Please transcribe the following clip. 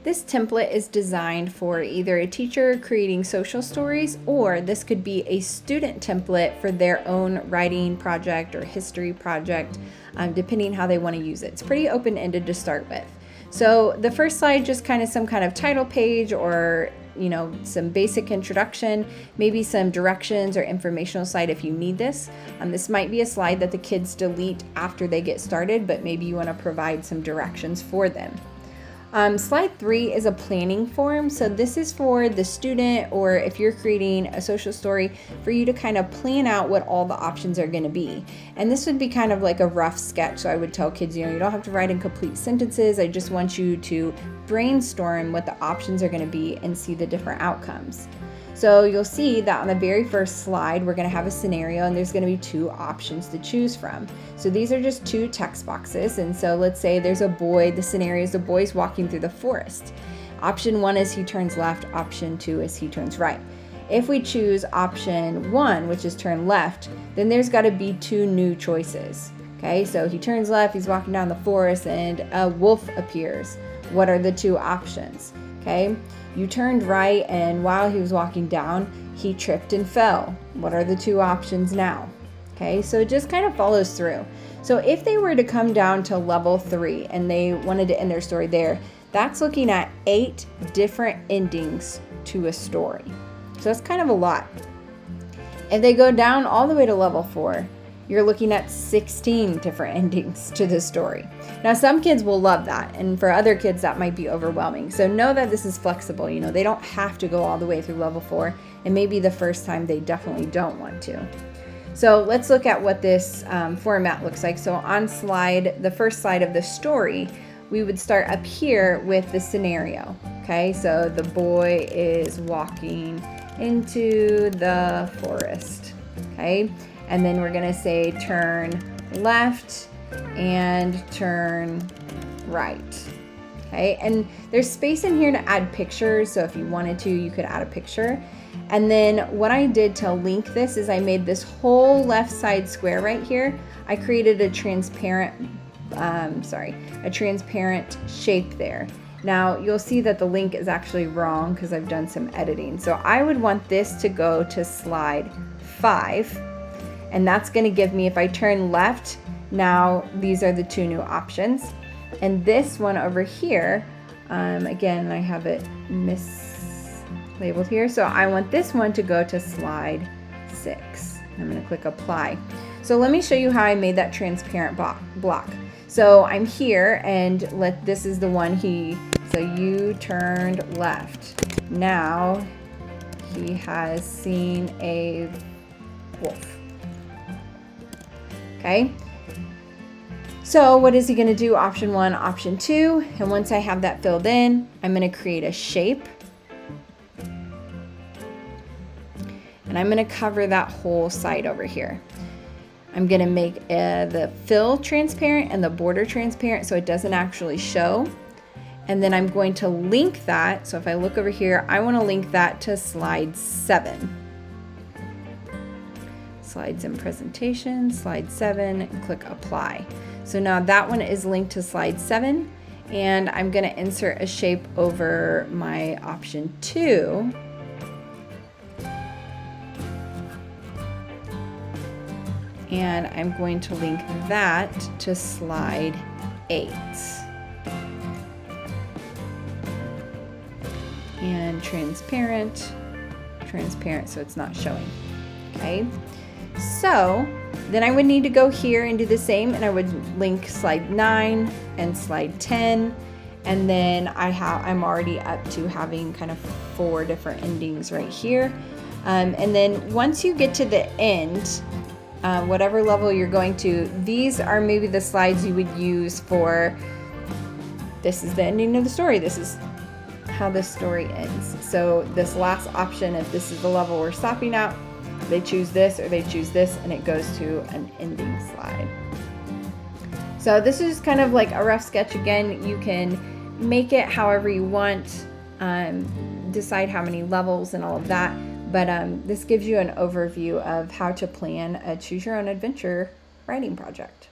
This template is designed for either a teacher creating social stories, or this could be a student template for their own writing project or history project, depending how they want to use it. It's pretty open-ended to start with. So the first slide, just kind of some kind of title page or some basic introduction, maybe some directions or informational slide if you need this. This might be a slide that the kids delete after they get started, but maybe you want to provide some directions for them. Slide 3 is a planning form. So this is for the student, or if you're creating a social story, for you to kind of plan out what all the options are going to be. And this would be kind of like a rough sketch. So I would tell kids, you don't have to write in complete sentences. I just want you to brainstorm what the options are going to be and see the different outcomes. So you'll see that on the very first slide, we're going to have a scenario and there's going to be 2 options to choose from. So these are just 2 text boxes. And so let's say there's a boy, the scenario is the boy's walking through the forest. Option 1 is he turns left, option 2 is he turns right. If we choose option 1, which is turn left, then there's got to be 2 new choices. Okay, so he turns left, he's walking down the forest and a wolf appears. What are the 2 options? Okay, you turned right and while he was walking down, he tripped and fell. What are the 2 options now? Okay, so it just kind of follows through. So if they were to come down to level 3 and they wanted to end their story there, that's looking at 8 different endings to a story. So that's kind of a lot. If they go down all the way to level 4, you're looking at 16 different endings to the story. Now, some kids will love that, and for other kids, that might be overwhelming. So know that this is flexible. They don't have to go all the way through level 4, and maybe the first time they definitely don't want to. So let's look at what this format looks like. So on the first slide of the story, we would start up here with the scenario. Okay, so the boy is walking into the forest. Okay. And then we're going to say turn left and turn right. Okay, and there's space in here to add pictures. So if you wanted to, you could add a picture. And then what I did to link this is I made this whole left side square right here. I created a transparent shape there. Now you'll see that the link is actually wrong because I've done some editing. So I would want this to go to slide 5. And that's going to give me, if I turn left, now these are the 2 new options. And this one over here, again, I have it mislabeled here. So I want this one to go to slide 6. I'm going to click apply. So let me show you how I made that transparent block. So I'm here and this is the one so you turned left. Now he has seen a wolf. Okay, so what is he going to do? Option 1, option 2, and once I have that filled in, I'm going to create a shape. And I'm going to cover that whole side over here. I'm going to make the fill transparent and the border transparent so it doesn't actually show. And then I'm going to link that. So if I look over here, I want to link that to slide 7. Slides and presentation, slide 7, and click apply. So now that one is linked to slide 7, and I'm going to insert a shape over my option 2. And I'm going to link that to slide 8. And transparent, so it's not showing. Okay. So then I would need to go here and do the same, and I would link slide 9 and slide 10, and then I'm already up to having kind of 4 different endings right here. And then once you get to the end, whatever level you're going to, these are maybe the slides you would use for this is the ending of the story. This is how the story ends. So this last option, if this is the level we're stopping at, they choose this or they choose this, and it goes to an ending slide. So this is kind of like a rough sketch. Again, you can make it however you want, decide how many levels and all of that, but this gives you an overview of how to plan a choose your own adventure writing project.